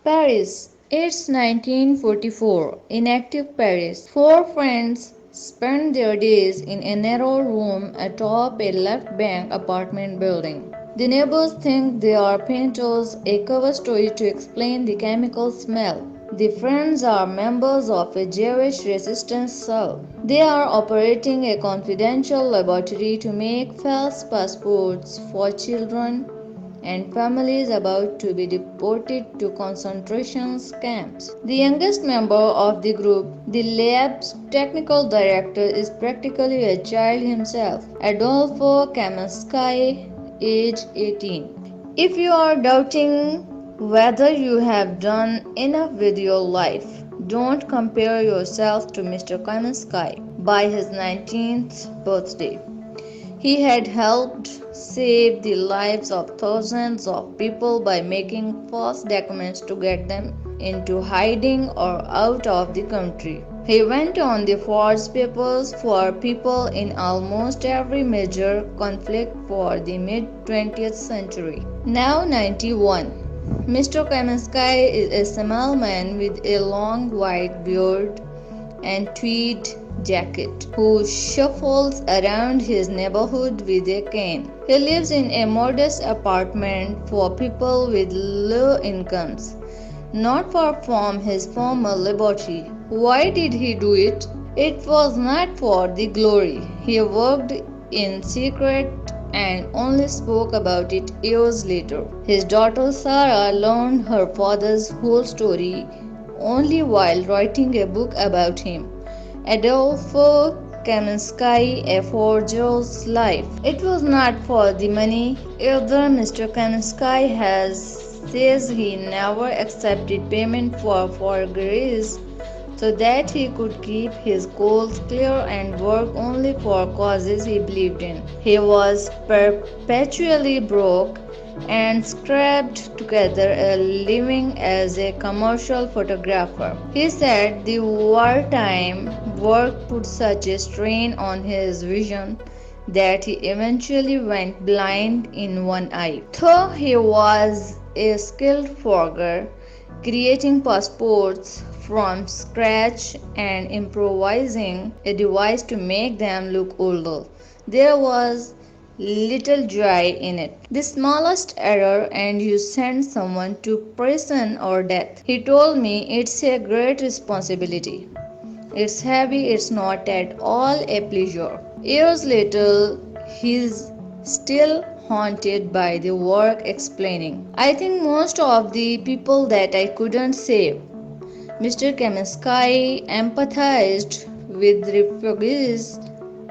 Paris. It's 1944. Inactive Paris. Four friends spend their days in a narrow room atop a left bank apartment building. The neighbors think they are painters, a cover story to explain the chemical smell. The friends are members of a Jewish resistance cell. They are operating a confidential laboratory to make false passports for children and families about to be deported to concentration camps. The youngest member of the group, the lab's technical director, is practically a child himself, Adolfo Kaminsky, age 18. If you are doubting whether you have done enough with your life, don't compare yourself to Mr. Kaminsky. By his 19th birthday, he had helped save the lives of thousands of people by making false documents to get them into hiding or out of the country. He went on to forge papers for people in almost every major conflict for the mid 20th century. Now 91. Mr. Kaminsky is a small man with a long white beard and tweed jacket who shuffles around his neighborhood with a cane. He lives in a modest apartment for people with low incomes, not far from his former laboratory. Why did he do it? It was not for the glory. He worked in secret and only spoke about it years later. His daughter Sarah learned her father's whole story only while writing a book about him. Adolfo Kaminsky, A Forger's Life. It was not for the money either. Mr. Kaminsky says he never accepted payment for forgeries so that he could keep his goals clear and work only for causes he believed in. He was perpetually broke and scraped together a living as a commercial photographer. He said the wartime work put such a strain on his vision that he eventually went blind in one eye. Though he was a skilled forger, creating passports from scratch and improvising a device to make them look older, there was little joy in it. The smallest error and you send someone to prison or death. He told me it's a great responsibility. It's heavy, it's not at all a pleasure. Years later, he's still haunted by the work explaining. I think most of the people that I couldn't save. Mr. Kaminsky empathized with refugees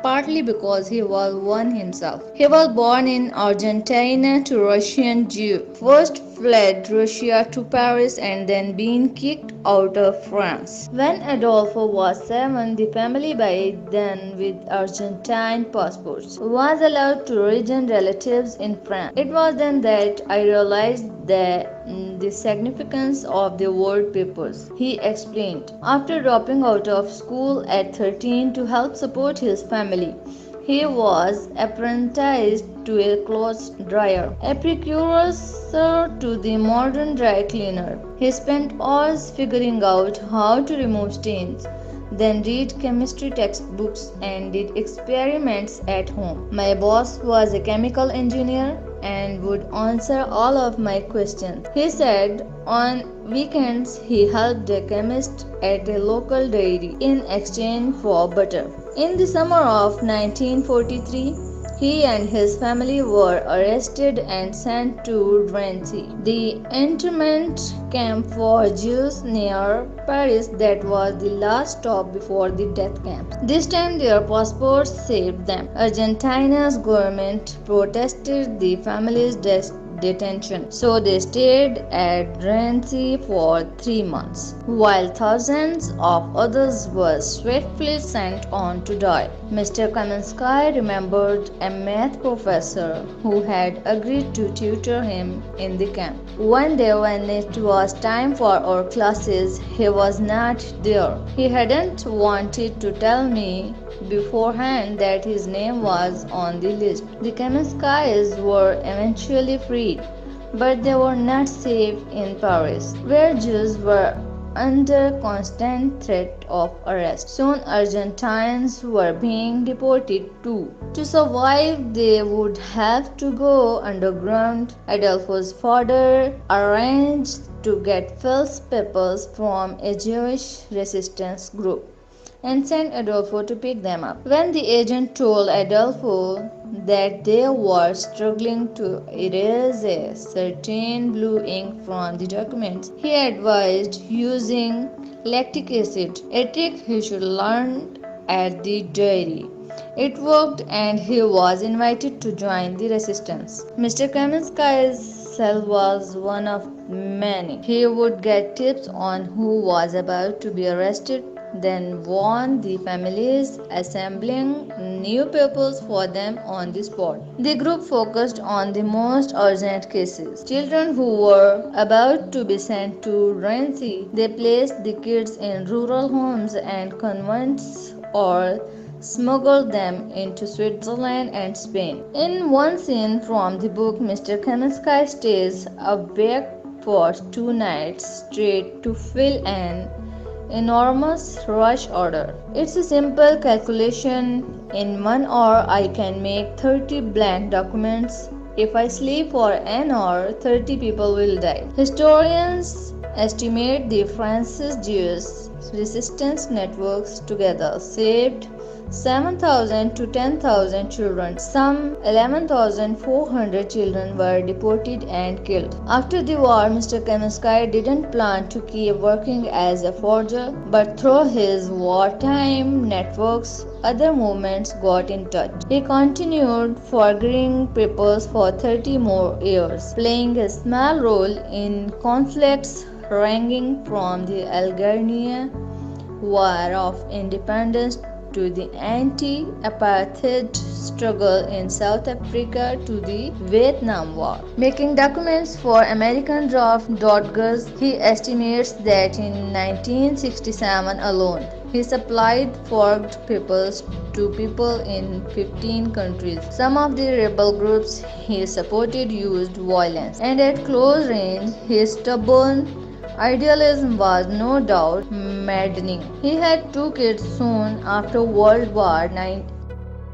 partly because he was one himself. He was born in Argentina to Russian Jew, first fled Russia to Paris and then being kicked out of France. When Adolfo was 7, the family, by then with Argentine passports, was allowed to rejoin relatives in France. It was then that I realized the significance of the word papers. He explained. After dropping out of school at 13 to help support his family, he was apprenticed to a clothes dryer, a precursor to the modern dry cleaner. He spent hours figuring out how to remove stains, then read chemistry textbooks and did experiments at home. My boss was a chemical engineer and would answer all of my questions. He said on weekends he helped a chemist at a local dairy in exchange for butter. In the summer of 1943, he and his family were arrested and sent to Drancy, the internment camp for Jews near Paris that was the last stop before the death camps. This time their passports saved them. Argentina's government protested the family's detention, so they stayed at Drancy for 3 months, while thousands of others were swiftly sent on to die. Mr. Kaminsky remembered a math professor who had agreed to tutor him in the camp. One day when it was time for our classes, he was not there. He hadn't wanted to tell me beforehand that his name was on the list. The Kaminskys were eventually freed, But they were not safe in Paris, where Jews were under constant threat of arrest. Soon Argentines were being deported too. To survive, they would have to go underground. Adolfo's father arranged to get false papers from a Jewish resistance group and sent Adolfo to pick them up. When the agent told Adolfo that they were struggling to erase a certain blue ink from the documents, he advised using lactic acid, a trick he should learn at the dairy. It worked and he was invited to join the resistance. Mr. Kaminsky's cell was one of many. He would get tips on who was about to be arrested, then warn the families, assembling new papers for them on the spot. The group focused on the most urgent cases. Children who were about to be sent to Renzi, they placed the kids in rural homes and convents or smuggled them into Switzerland and Spain. In one scene from the book, Mr. Kaminsky stays awake for 2 nights straight to fill an enormous rush order. It's a simple calculation. In 1 hour, I can make 30 blank documents. If I sleep for an hour, 30 people will die. Historians estimate the Francis Jewish resistance networks together saved 7,000 to 10,000 children. Some 11,400 children were deported and killed. After the war, Mr. Kaminsky didn't plan to keep working as a forger, but through his wartime networks, other movements got in touch. He continued forging papers for 30 more years, playing a small role in conflicts ranging from the Algerian War of Independence to the anti-apartheid struggle in South Africa to the Vietnam War. Making documents for American draft dodgers, he estimates that in 1967 alone, he supplied forged papers to people in 15 countries. Some of the rebel groups he supported used violence, and at close range, his stubborn idealism was no doubt maddening. He had 2 kids soon after World War IX,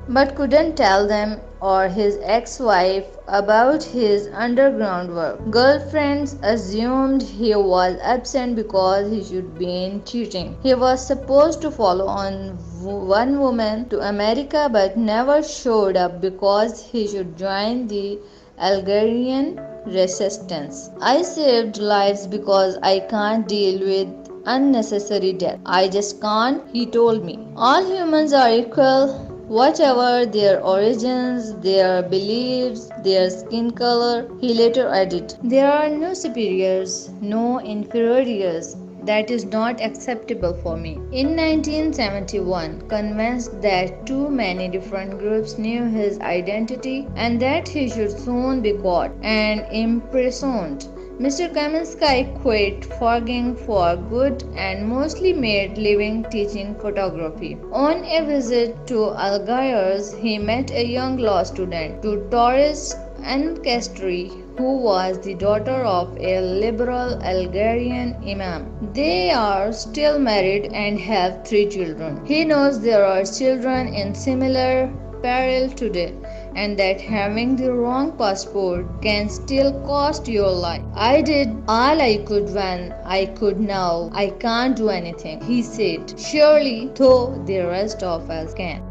but couldn't tell them or his ex-wife about his underground work. Girlfriends assumed he was absent because he should be cheating. He was supposed to follow on one woman to America but never showed up because he should join the Algerian resistance. I saved lives because I can't deal with unnecessary death. I just can't, he told me. All humans are equal, whatever their origins, their beliefs, their skin color, he later added. There are no superiors, no inferiors. That is not acceptable for me. In 1971, convinced that too many different groups knew his identity and that he should soon be caught and imprisoned, Mr. Kaminsky quit forging for good and mostly made living teaching photography. On a visit to Algiers, he met a young law student, Tourist Ancestry, who was the daughter of a liberal Algerian imam. They are still married and have 3 children. He knows there are children in similar peril today and that having the wrong passport can still cost your life. I did all I could when I could, now I can't do anything, he said. Surely, though the rest of us can.